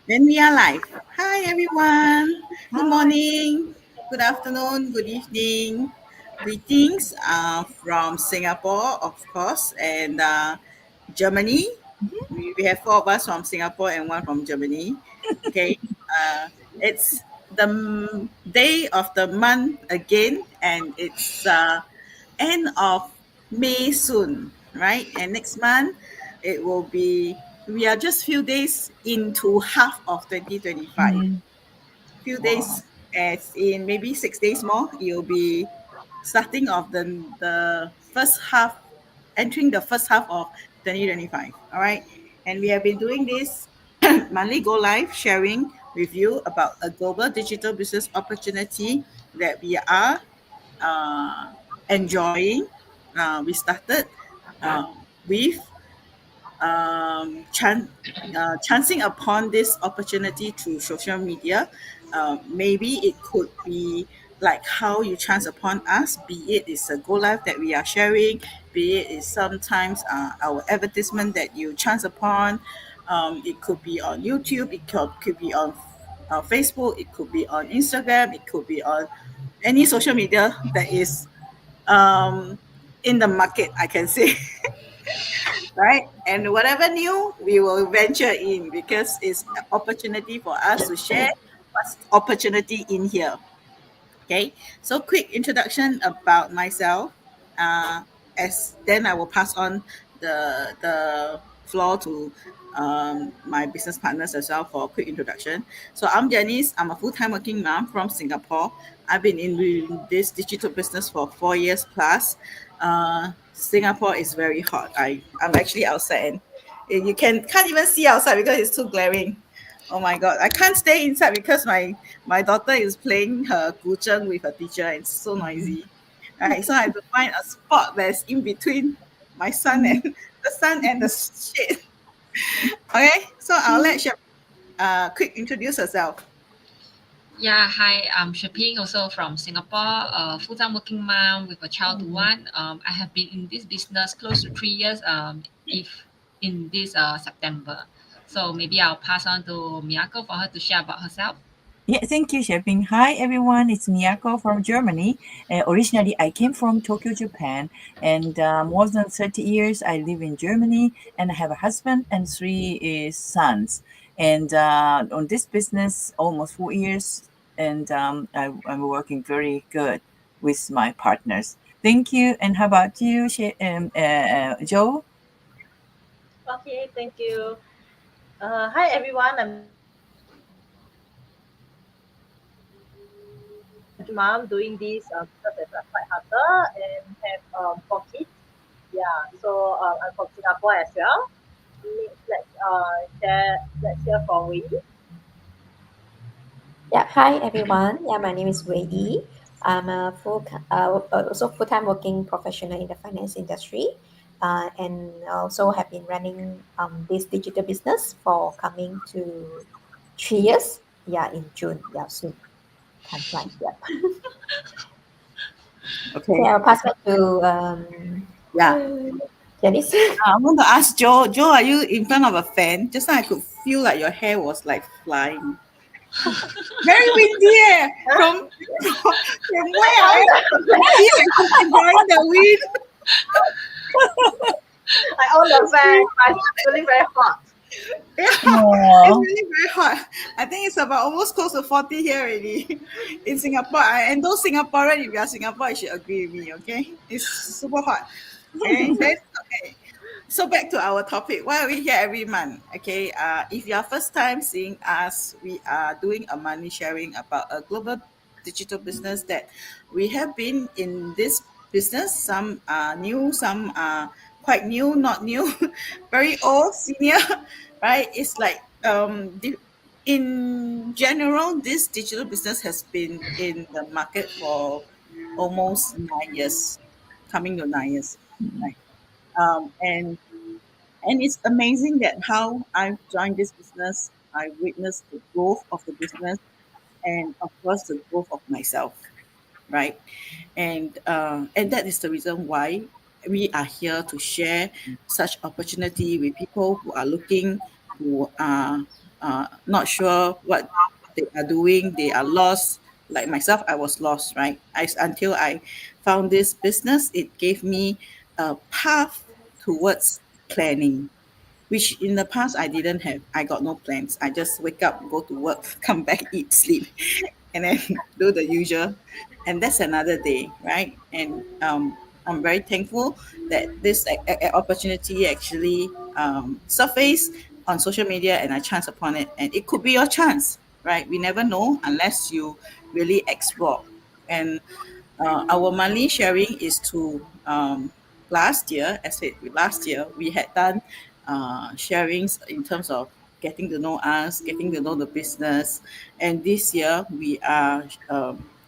Then we are live. Hi, everyone. Good Hi. morning, good afternoon, good evening. Greetings from Singapore, of course, and Germany. We have four of us from Singapore and one from Germany. Okay. It's the day of the month again, and it's end of May soon, right? And next month it will be we are just few days into half of 2025. Mm, Few wow. days as in maybe 6 days more, you'll be starting of the first half, entering the first half of 2025. All right. And we have been doing this monthly go live sharing with you about a global digital business opportunity that we are uh, enjoying. We started with chancing upon this opportunity through social media. Maybe it could be like how you chance upon us, be it is a go live that we are sharing, be it is sometimes our advertisement that you chance upon. It could be on YouTube, could be on Facebook, it could be on Instagram, it could be on any social media that is um, in the market, I can say. Right? And whatever new, we will venture in because it's an opportunity for us to share what's opportunity in here. Okay, so quick introduction about myself. Uh, as then I will pass on the floor to my business partners as well for a quick introduction. So I'm Janice. I'm a full-time working mom from Singapore. I've been in this digital business for 4 years plus. Singapore is very hot. I'm actually outside and you can't even see outside because it's too glaring. Oh my god, I can't stay inside because my daughter is playing her guzheng with her teacher. It's so noisy. Right, so I have to find a spot that's in between my son and the sun and the shade. Okay, so I'll let Shep quick introduce herself. Yeah, hi, I'm Shaping, also from Singapore, a full-time working mom with a child to one. I have been in this business close to 3 years, if in this September. So maybe I'll pass on to Miyako for her to share about herself. Yeah, thank you, Sheping. Hi, everyone. It's Miyako from Germany. Originally, I came from Tokyo, Japan, and more than 30 years I live in Germany, and I have a husband and three sons. And on this business, almost 4 years, and I'm working very good with my partners. Thank you. And how about you, Joe? Okay, thank you. Hi everyone, I'm mom doing this because it's quite harder and have 4 kids. Yeah, so I'm from Singapore as well. Let's hear from Wei. Yeah, hi everyone. Yeah, my name is Wei Yi. I'm a also full-time working professional in the finance industry, and also have been running this digital business for coming to 3 years. Yeah, in June. Yeah, soon. Time flies. Yeah. Okay, Okay. I'll pass back to Yeah. Janice. I want to ask Joe. Joe, are you in front of a fan? Just now I could feel like your hair was like flying. Very windy. From where I I on am, I the could feel like I'm enjoying the wind. I on the fan, but it's feeling very hot. Yeah, it's Oh, really very hot. I think it's about almost close to 40 here already in Singapore. And those Singaporean, if you are Singapore, you should agree with me, okay? It's super hot. Okay, okay. So back to our topic. Why are we here every month? Okay, if you are first time seeing us, we are doing a money sharing about a global digital business that we have been in this business. Some are new, some are quite new, not new, very old, senior, right? It's like in general, this digital business has been in the market for almost 9 years, coming to 9 years, right? And it's amazing that how I've joined this business, I witnessed the growth of the business and of course the growth of myself, right? And that is the reason why we are here to share such opportunity with people who are looking, who are not sure what they are doing. They are lost. Like myself, I was lost, right? Until I found this business, it gave me a path towards planning, which in the past I didn't have. I got no plans. I just wake up, go to work, come back, eat, sleep, and then do the usual. And that's another day, right? And I'm very thankful that this opportunity actually surfaced on social media and I chance upon it. And it could be your chance, right? We never know unless you really explore. And our monthly sharing is to last year, as I said, last year we had done sharings in terms of getting to know us, getting to know the business, and this year we are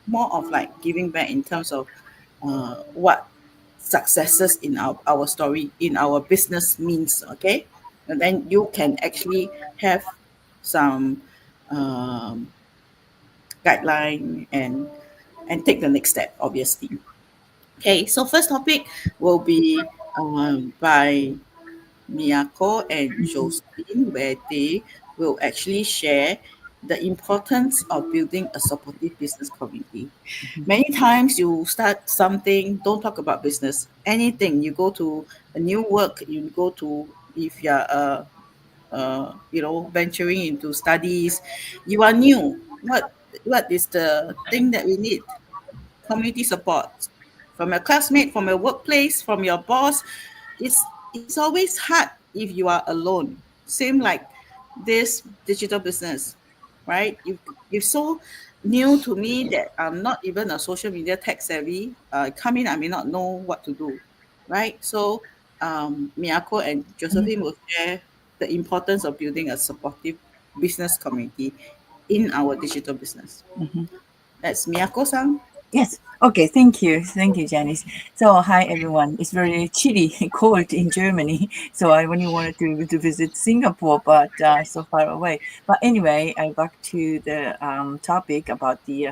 more of like giving back in terms of what successes in our story in our business means. Okay, and then you can actually have some um, guideline and take the next step, obviously. Okay, so first topic will be by Miyako and Josephine, where they will actually share the importance of building a supportive business community. Many times you start something, don't talk about business, anything. You go to a new work, you go to, if you're venturing into studies, you are new. What is the thing that we need? Community support from your classmate, from your workplace, from your boss. It's always hard if you are alone. Same like this digital business, right? You're so new to me that I'm not even a social media tech savvy. Come in, I may not know what to do, right? So Miyako and Josephine will share the importance of building a supportive business community in our digital business. Mhm. That's Miyako-san. Yes. Okay. Thank you. Thank you, Janice. So, hi everyone. It's very chilly, cold in Germany. So, I only wanted to visit Singapore, but so far away. But anyway, I back to the topic about the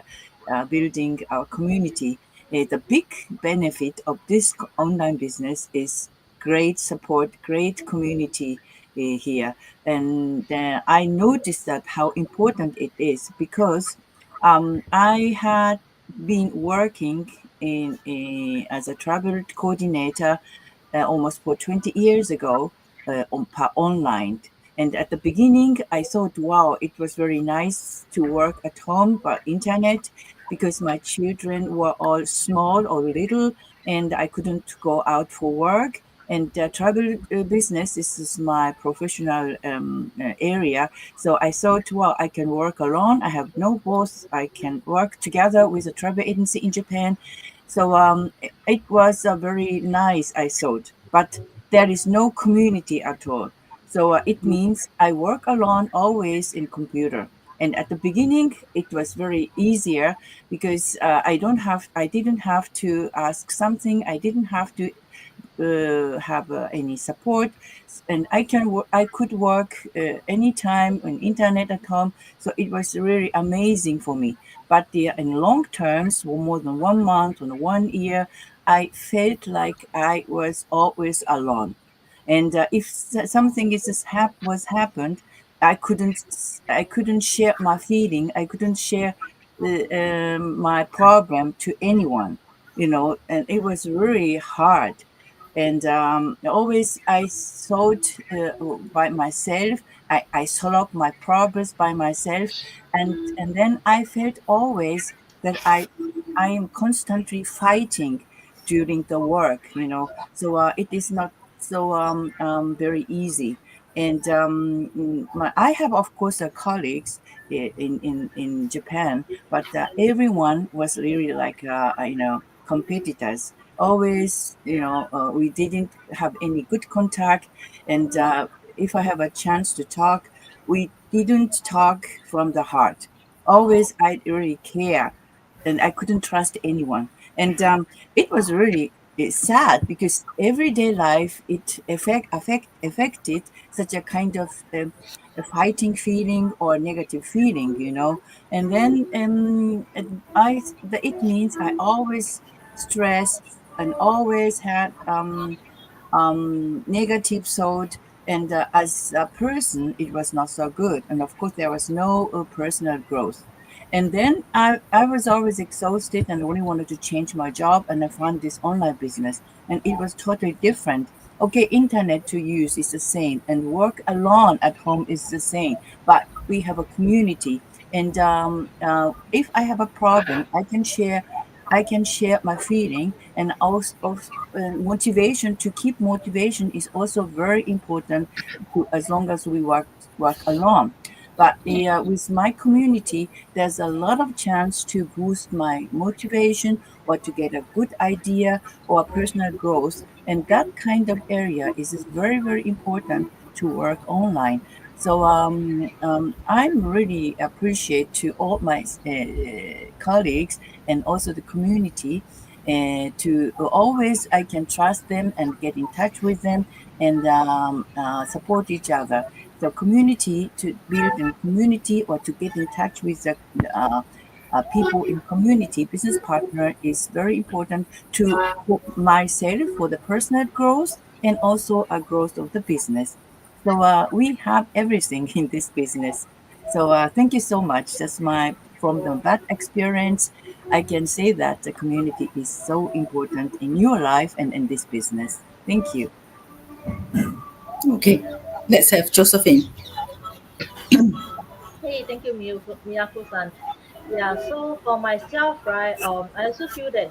building our community. The big benefit of this online business is great support, great community here, and I noticed that how important it is because I had been working as a travel coordinator almost for 20 years ago online. And at the beginning, I thought, wow, it was very nice to work at home by internet because my children were all small or little and I couldn't go out for work. And travel business is my professional area. So I thought, well, I can work alone. I have no boss. I can work together with a travel agency in Japan. So it was very nice, I thought. But there is no community at all. So it means I work alone always in computer. And at the beginning, it was very easier because I didn't have to ask something. I didn't have to have any support, and I could work anytime on internet at home. So it was really amazing for me. But in long terms, for more than 1 month or 1 year, I felt like I was always alone. And if something was happened, I couldn't share my feeling. I couldn't share my problem to anyone. And it was really hard. And always I thought by myself. I solved my problems by myself, and then I felt always that I am constantly fighting during the work. So it is not so very easy. And I have, of course, colleagues in Japan, but everyone was really like competitors. Always, we didn't have any good contact, and if I have a chance to talk, we didn't talk from the heart. Always, I really care, and I couldn't trust anyone. And it was really sad because everyday life it affected such a kind of a fighting feeling or negative feeling. And then it means I always stressed and always had negative thought, And as a person, it was not so good. And of course, there was no personal growth. And then I was always exhausted and only wanted to change my job. And I found this online business, and it was totally different. Okay, internet to use is the same, and work alone at home is the same, but we have a community. And if I have a problem, I can share my feeling, and also motivation. To keep motivation is also very important as long as we work alone. But with my community, there's a lot of chance to boost my motivation or to get a good idea or personal growth. And that kind of area is very, very important to work online. So I'm really appreciate to all my colleagues and also the community, to always I can trust them and get in touch with them, and support each other. So community, to build a community or to get in touch with the people in community, business partner, is very important to for myself, for the personal growth and also a growth of the business. So we have everything in this business. So thank you so much. That's my from the bad experience. I can say that the community is so important in your life and in this business. Thank you. Okay, let's have Josephine. Hey, thank you, Miyako-san. Yeah, so for myself, right, I also feel that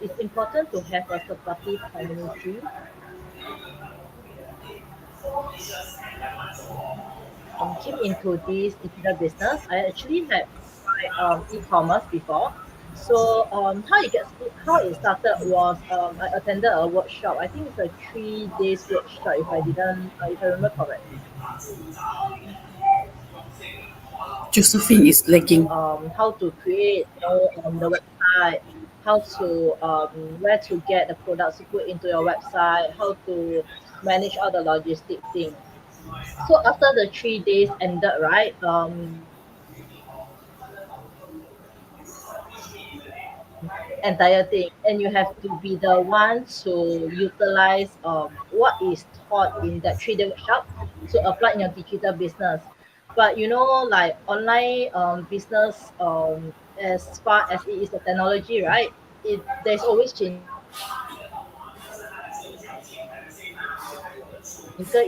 it's important to have a supportive community. Came into this digital business, I actually had tried e-commerce before. So how it started was I attended a workshop. I think it's a 3 days workshop if I remember correctly. Josephine is lagging. How to create, the website, how to where to get the products to put into your website, how to manage all the logistic thing. So after the 3 days ended, right? Entire thing, and you have to be the one to utilize what is taught in that 3 day workshop to apply in your digital business. But like online business, as far as it is a technology, right, there's always technical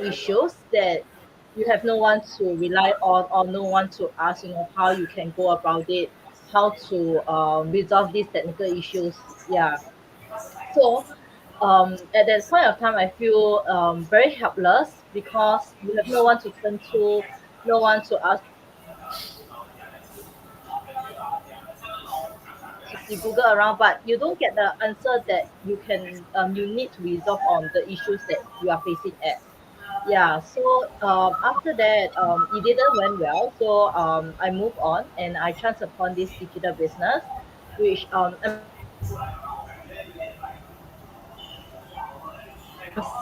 issues that you have no one to rely on or no one to ask, how you can go about it, how to resolve these technical issues. Yeah. So at that point of time, I feel very helpless because you have no one to turn to, no one to ask. You Google around, but you don't get the answer that you need to resolve on the issues that you are facing at. Yeah. So after that, it didn't went well. So I moved on and I chanced upon this digital business, which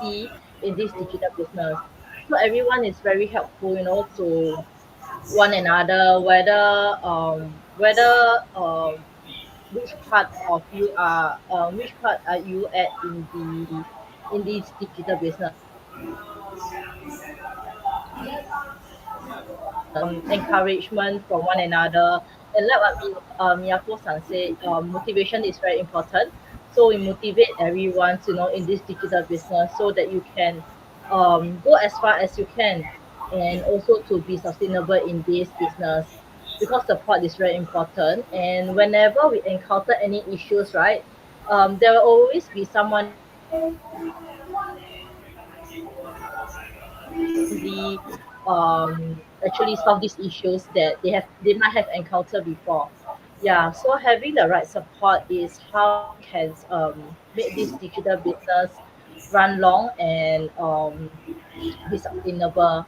see in this digital business. So everyone is very helpful, to one another, whether which part are you at in this digital business. Encouragement from one another, and like what Miyako-san said, motivation is very important. So we motivate everyone to in this digital business so that you can go as far as you can, and also to be sustainable in this business, because support is very important. And whenever we encounter any issues, right, there will always be someone the actually solve these issues that they might have encountered before. Yeah, so having the right support is how we can make this digital business run long and be sustainable.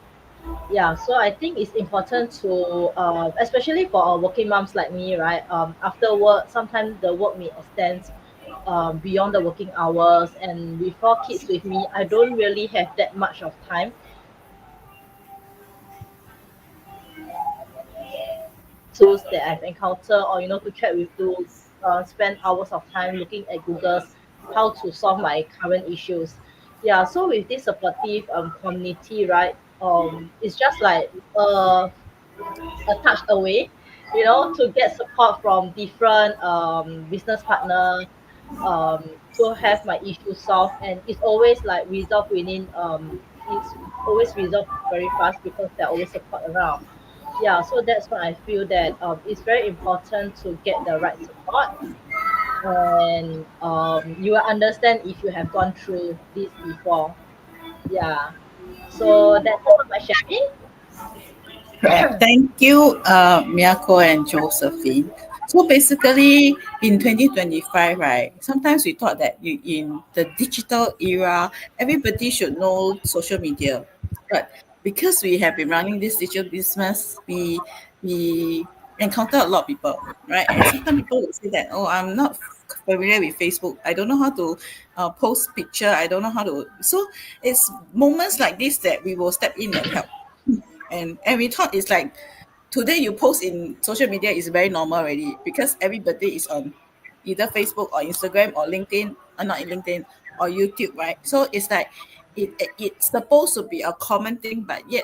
Yeah, so I think it's important to especially for our working moms like me, right? After work, sometimes the work may extend beyond the working hours, and with 4 kids with me, I don't really have that much of time tools that I've encountered, or to chat with, to spend hours of time looking at Google's how to solve my current issues. Yeah, so with this supportive community, right? It's just like a touch away, to get support from different business partner, to have my issue solved, and it's always like resolved within it's always resolved very fast because there are always support around. Yeah, so that's why I feel that it's very important to get the right support, and you will understand if you have gone through this before. Yeah, so that's all my sharing. Right. Thank you, Miyako and Josephine. So basically, in 2025, right, sometimes we thought that in the digital era, everybody should know social media. But because we have been running this digital business, we encounter a lot of people, right? And sometimes people will say that, oh, I'm not familiar with Facebook. I don't know how to post picture. I don't know how to. So it's moments like this that we will step in and help, and we thought it's like today you post in social media is very normal already because everybody is on either Facebook or Instagram or LinkedIn, or not in LinkedIn, or YouTube, right? So it's like it's supposed to be a common thing, but yet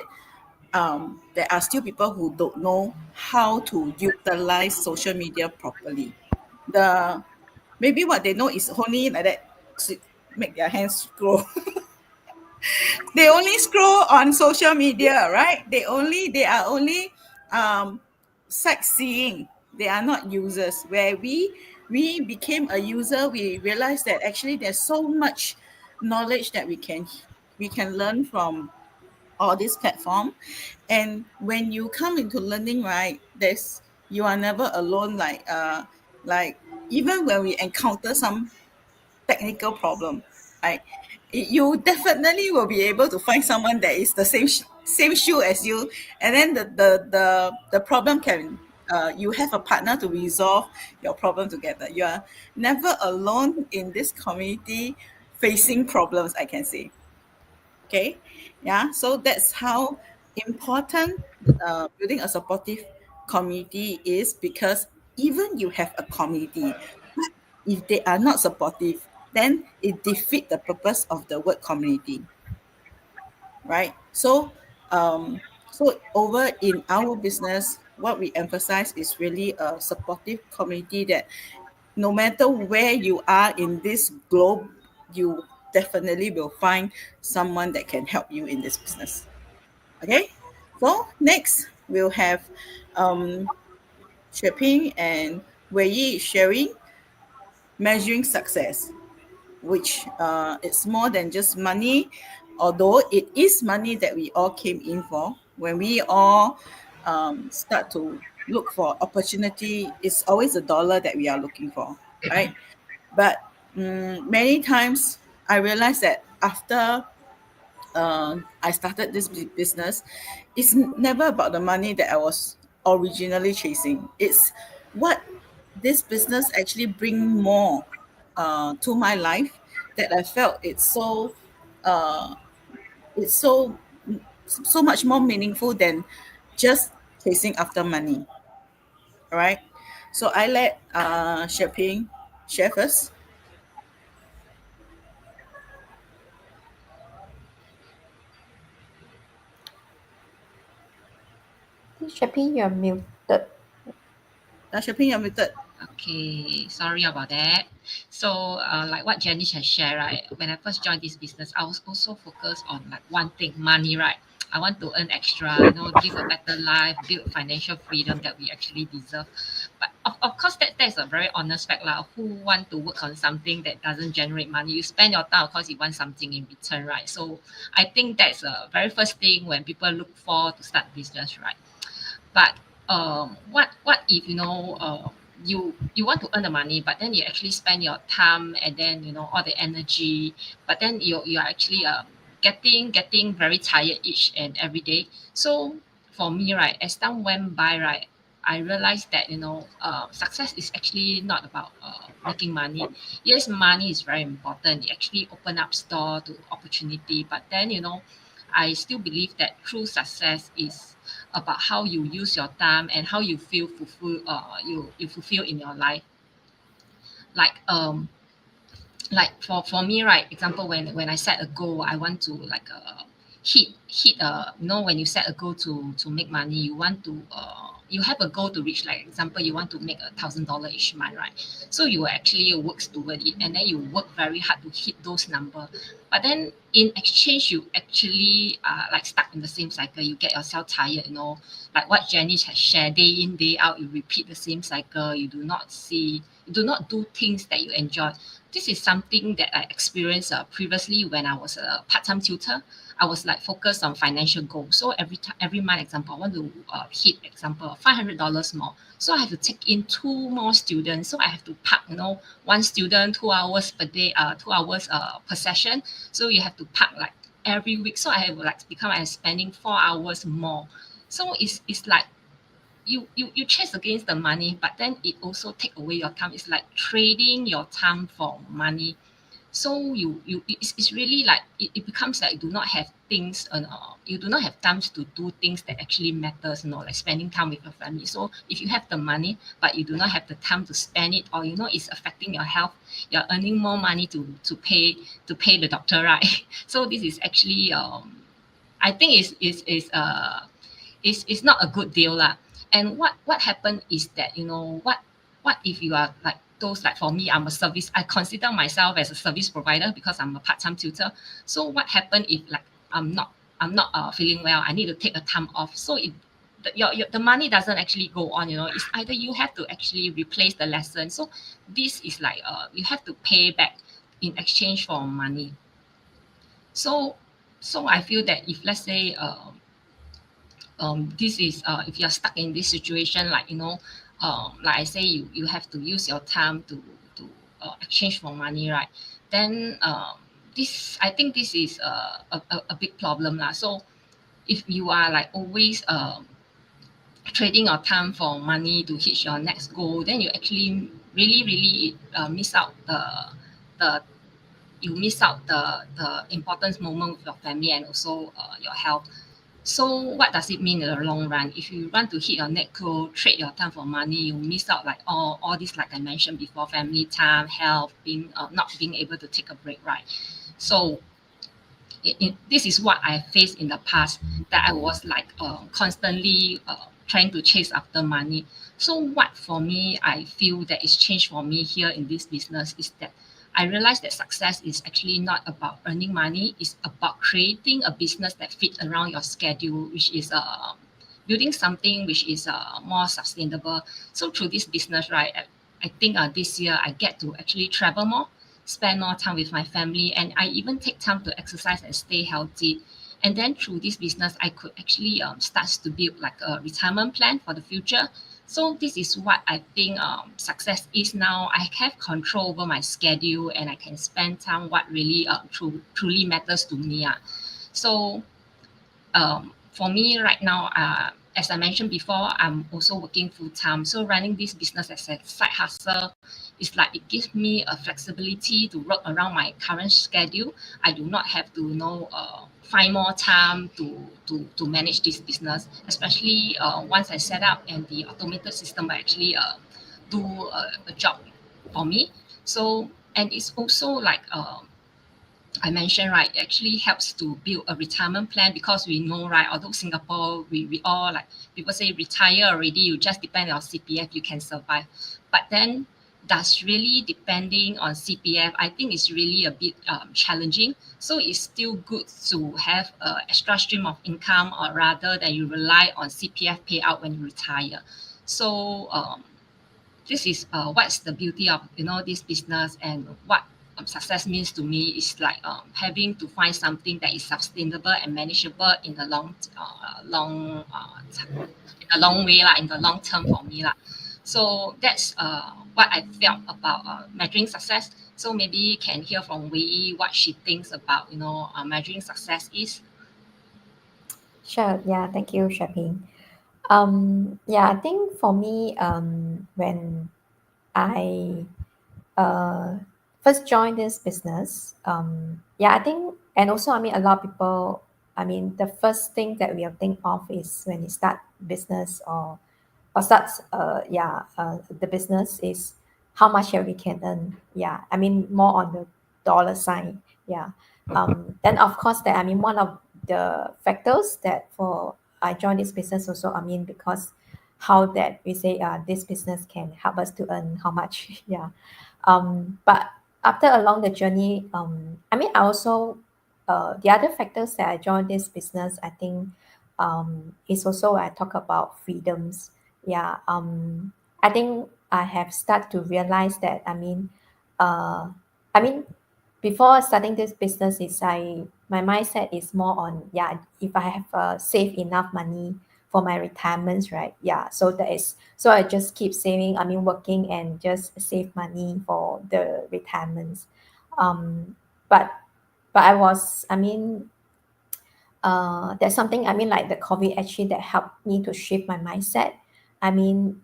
there are still people who don't know how to utilize social media properly. The maybe what they know is only like that, make their hands scroll. They only scroll on social media, right? They are only um sightseeing. They are not users. Where we became a user, we realized that actually there's so much knowledge that we can learn from all this platform. And when you come into learning, right, there's you are never alone. Like even when we encounter some technical problem, right? You definitely will be able to find someone that is the same shoe as you, and then the problem can you have a partner to resolve your problem together. You are never alone in this community facing problems, I can say. Okay, yeah. So that's how important building a supportive community is, because even you have a community, if they are not supportive, then it defeat the purpose of the word community, right? So over in our business, what we emphasize is really a supportive community that no matter where you are in this globe, you definitely will find someone that can help you in this business. Okay, so next we'll have Xue and Wei Yi sharing measuring success, which it's more than just money, although it is money that we all came in for. When we all start to look for opportunity, it's always a dollar that we are looking for, right? But many times I realized that after I started this business, it's never about the money that I was originally chasing. It's what this business actually bring more to my life, that I felt uh, it's so much more meaningful than just chasing after money. All right. So I let Sheping share first. Shaping, you're muted. Sheping, you're muted. Okay, sorry about that. So, like what Janice has shared, right? When I first joined this business, I was also focused on like one thing, money, right? I want to earn extra, live a better life, build financial freedom that we actually deserve. But of course, that's a very honest fact, lah. Who want to work on something that doesn't generate money? You spend your time, of course, you want something in return, right? So, I think that's the very first thing when people look for to start business, right? But what if you want to earn the money, but then you actually spend your time and then all the energy, but then you are actually getting very tired each and every day. So for me, right, as time went by, right, I realized that success is actually not about making money. Yes, money is very important. It actually open up store to opportunity, but then I still believe that true success is about how you use your time and how you feel fulfill you fulfill in your life. Like like for me, right, example, when I set a goal, I want to like hit when you set a goal to make money, you want to you have a goal to reach, like example, you want to make $1,000 each month, right? So you actually work toward it, and then you work very hard to hit those number. But then in exchange, you actually are like stuck in the same cycle. You get yourself tired, like what Janice has shared, day in, day out, you repeat the same cycle. You do not do things that you enjoy. This is something that I experienced previously when I was a part-time tutor. I was like focused on financial goals. So every month, example, I want to hit example $500 more. So I have to take in two more students. So I have to park, one student 2 hours per day, 2 hours per session. So you have to park like every week. So I have like become I'm spending 4 hours more. So it's like you chase against the money, but then it also take away your time. It's like trading your time for money. So it's really like it becomes like you do not have things, you do not have time to do things that actually matters, like spending time with your family. So if you have the money but you do not have the time to spend it, or it's affecting your health, you're earning more money to pay the doctor, right? So this is actually I think is not a good deal lah. And what happened is that what if you are like those, like for me, I'm a service. I consider myself as a service provider because I'm a part-time tutor. So what happened if like I'm not feeling well? I need to take a time off. So the money doesn't actually go on. It's either you have to actually replace the lesson. So this is like you have to pay back in exchange for money. So I feel that if let's say this is if you're stuck in this situation, like like I say, you have to use your time to exchange for money, right? Then this I think this is a big problem lah. So if you are like always trading your time for money to hit your next goal, then you actually really miss out the you miss out the important moment with your family, and also your health. So what does it mean in the long run? If you want to hit your net goal, trade your time for money, you miss out like all this, like I mentioned before, family time, health, being not being able to take a break, right? So this is what I faced in the past, that I was like constantly trying to chase after money. So what for me, I feel that is changed for me here in this business is that I realized that success is actually not about earning money. It's about creating a business that fits around your schedule, which is building something which is more sustainable. So through this business, right, I think this year I get to actually travel more, spend more time with my family, and I even take time to exercise and stay healthy. And then through this business, I could actually start to build like a retirement plan for the future. So this is what I think success is now. I have control over my schedule, and I can spend time what really truly matters to me. So for me right now, as I mentioned before, I'm also working full time. So running this business as a side hustle is like it gives me a flexibility to work around my current schedule. I do not have to find more time to manage this business, especially once I set up and the automated system will actually do a job for me. So, and it's also like I mentioned, right, it actually helps to build a retirement plan, because we know, right, although Singapore, we all like, people say retire already, you just depend on CPF, you can survive. But then that's really depending on CPF. I think it's really a bit challenging. So it's still good to have an extra stream of income, or rather than you rely on CPF payout when you retire. So this is what's the beauty of this business, and what success means to me is like having to find something that is sustainable and manageable in the long way lah, in the long term for me lah. So that's what I felt about measuring success. So maybe you can hear from Wei what she thinks about measuring success is. Sure. Yeah. Thank you, Shaping. Yeah, I think for me, when I first joined this business, yeah, I think, and also, I mean, a lot of people, I mean, the first thing that we'll think of is when you start business, or starts, the business is how much we can earn. Yeah, I mean, more on the dollar sign. Yeah. Then of course that, I mean, one of the factors that for I joined this business also, I mean, because how that we say this business can help us to earn how much. Yeah. But after along the journey, I mean, I also the other factors that I joined this business, I think, is also I talk about freedoms. Yeah. I think I have started to realize that, I mean, before starting this business is my mindset is more on, yeah, if I have saved enough money for my retirements, right? Yeah, so that is, so I just keep saving, I mean, working and just save money for the retirements. um but I was, I mean, there's something, I mean, like the COVID actually that helped me to shift my mindset. I mean,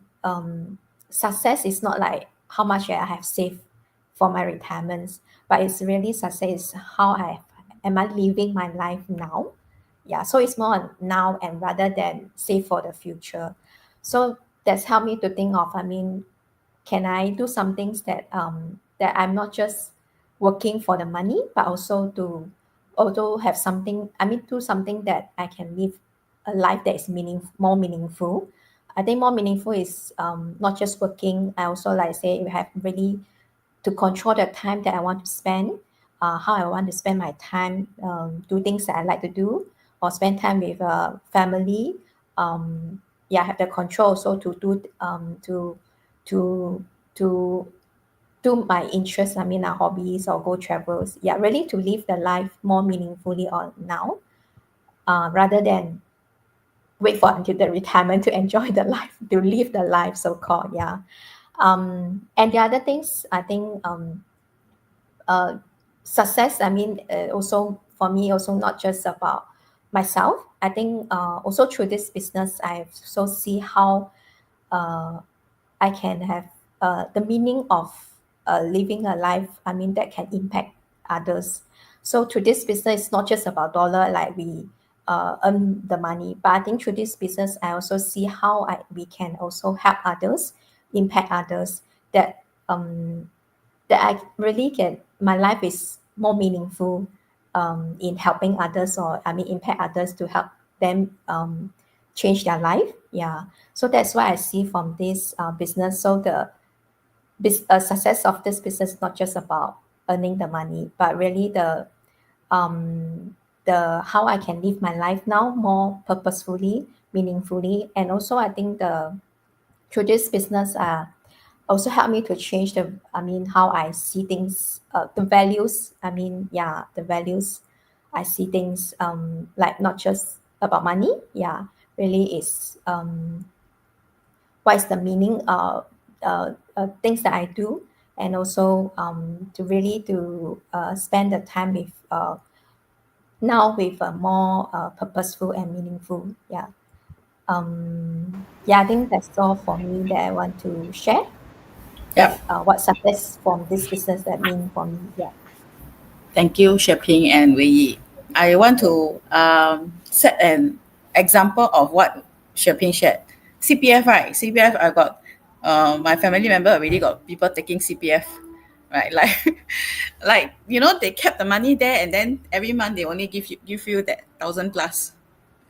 success is not like how much I have saved for my retirements, but it's really success is how I am I living my life now. Yeah, so it's more on now and rather than save for the future. So that's helped me to think of, I mean, can I do some things that that I'm not just working for the money, but also to also have something, I mean, do something that I can live a life that is more meaningful. I think more meaningful is not just working. I also like say you have really to control the time that I want to spend, how I want to spend my time, do things that I like to do, or spend time with family. Yeah, have the control also to do to to do my interests. I mean, our hobbies or go travels. Yeah, really to live the life more meaningfully on now, rather than wait for until the retirement to enjoy the life, to live the life, so called. Yeah. And the other things, I think, uh, success, I mean, also for me, also not just about myself. I think also through this business, I also see how uh, I can have the meaning of living a life, I mean, that can impact others. So through this business, it's not just about dollar, like we earn the money, but I think through this business, I also see how we can also help others, impact others, that that I really get my life is more meaningful in helping others, or I mean impact others to help them change their life. Yeah. So that's what I see from this business. So the success of this business is not just about earning the money, but really the how I can live my life now more purposefully, meaningfully, and also I think the through this business also helped me to change the, I mean, how I see things, the values, I mean, yeah, the values I see things, like not just about money. Yeah, really is what is the meaning things that I do, and also to really to spend the time with now with a more purposeful and meaningful. Yeah. Yeah, I think that's all for me that I want to share, Yep. that what success from this business that mean for me. Yeah. Thank you, Sheping and Wei Yi. I want to set an example of what Sheping shared. CPF, right? CPF, I got my family member already got people taking CPF, right? Like, like they kept the money there, and then every month they only give you that 1,000 plus,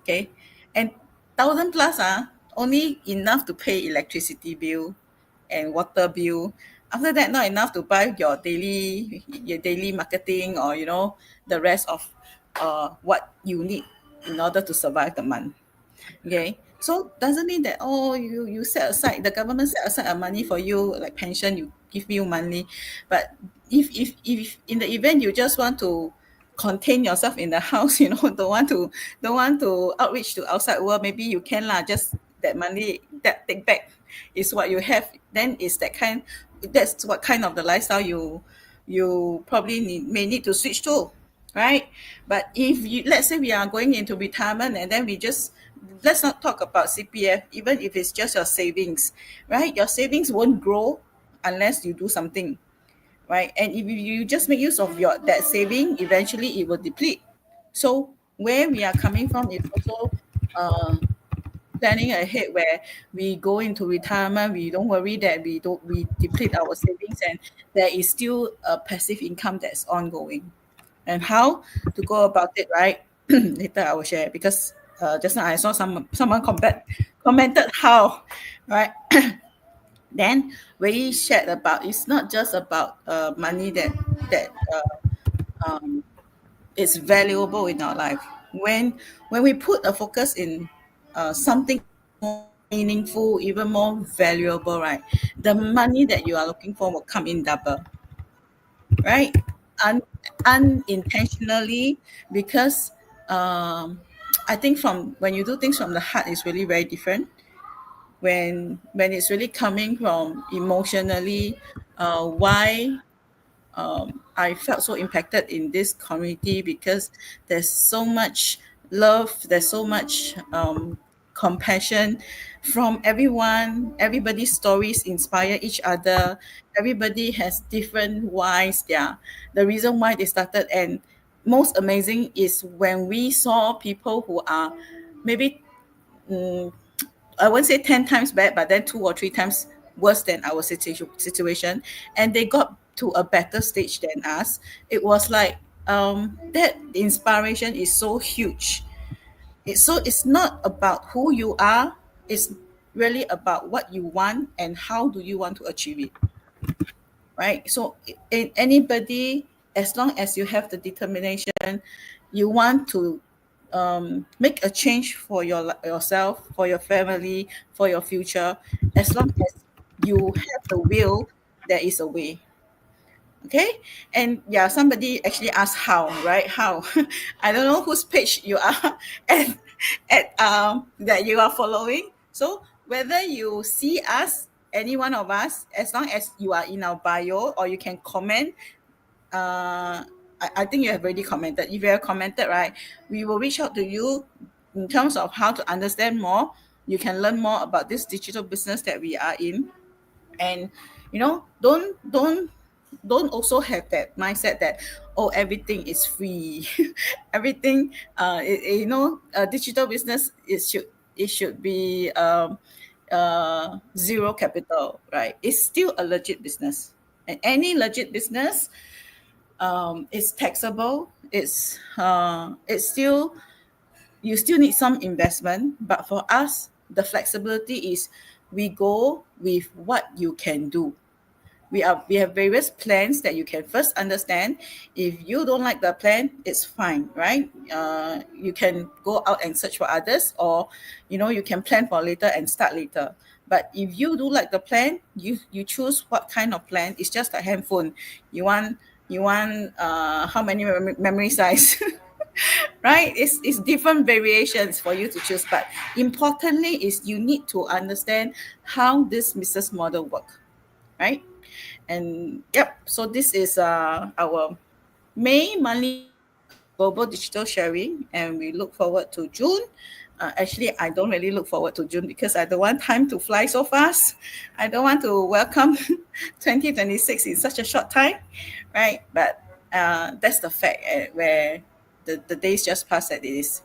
okay, and 1,000 plus only enough to pay electricity bill and water bill. After that, not enough to buy your daily marketing, or the rest of what you need in order to survive the month. Okay, so doesn't mean that, you set aside, the government set aside a money for you, like pension, you give you money. But if in the event you just want to contain yourself in the house, don't want to outreach to outside world, maybe you can lah, just that money, that take back is what you have. Then is that's what kind of the lifestyle you probably may need to switch to, right? But if let's say we are going into retirement, and then let's not talk about CPF, even if it's just your savings, right? Your savings won't grow unless you do something, right? And if you just make use of your that saving, eventually it will deplete. So where we are coming from is also uh, planning ahead where we go into retirement, we don't worry that we deplete our savings, and there is still a passive income that's ongoing. And how to go about it, right? Later I will share, because just now I saw someone commented how, right? Then we shared about, it's not just about money that um, is valuable in our life. When we put a focus in something more meaningful, even more valuable, right? The money that you are looking for will come in double, right? Unintentionally, because I think from when you do things from the heart is really very different. When it's really coming from emotionally, why I felt so impacted in this community, because there's so much love, there's so much compassion from everyone. Everybody's stories inspire each other. Everybody has different whys. Yeah, the reason why they started, and most amazing is when we saw people who are maybe mm, I won't say 10 times bad, but then 2 or 3 times worse than our situation. And they got to a better stage than us. It was like, that inspiration is so huge. It's not about who you are, it's really about what you want and how do you want to achieve it, right? So in anybody, as long as you have the determination, you want to make a change for yourself, for your family, for your future. As long as you have the will, there is a way. Okay. And yeah, somebody actually asked how, right? How? I don't know whose page you are and at that you are following. So whether you see us, any one of us, as long as you are in our bio, or you can comment, I think you have already commented. If you have commented, right, we will reach out to you in terms of how to understand more. You can learn more about this digital business that we are in. And don't also have that mindset that, oh, everything is free. Everything, digital business, it should be zero capital, right? It's still a legit business, and any legit business, it's taxable. It's still, you still need some investment, but for us, the flexibility is, we go with what you can do. We have various plans that you can first understand. If you don't like the plan, it's fine, right? You can go out and search for others, or you can plan for later and start later. But if you do like the plan, you choose what kind of plan. It's just a handphone. You want how many memory size? Right? It's different variations for you to choose, but importantly is you need to understand how this business model work, right? And yep, so this is our May monthly global digital sharing, and we look forward to June. Actually, I don't really look forward to June, because I don't want time to fly so fast. I don't want to welcome 2026 in such a short time, right? But that's the fact, where the days just pass as it is.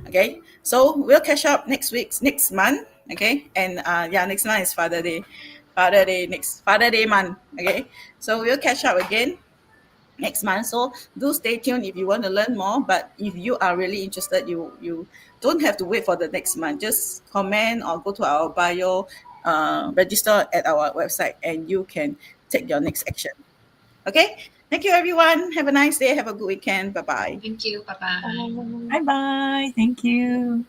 Okay, so we'll catch up next month. Okay, and yeah, next month is Father Day month. Okay, so we'll catch up again next month. So do stay tuned if you want to learn more. But if you are really interested, you don't have to wait for the next month. Just comment or go to our bio, register at our website, and you can take your next action. Okay. Thank you, everyone. Have a nice day. Have a good weekend. Bye bye. Thank you. Bye bye. Bye bye. Thank you.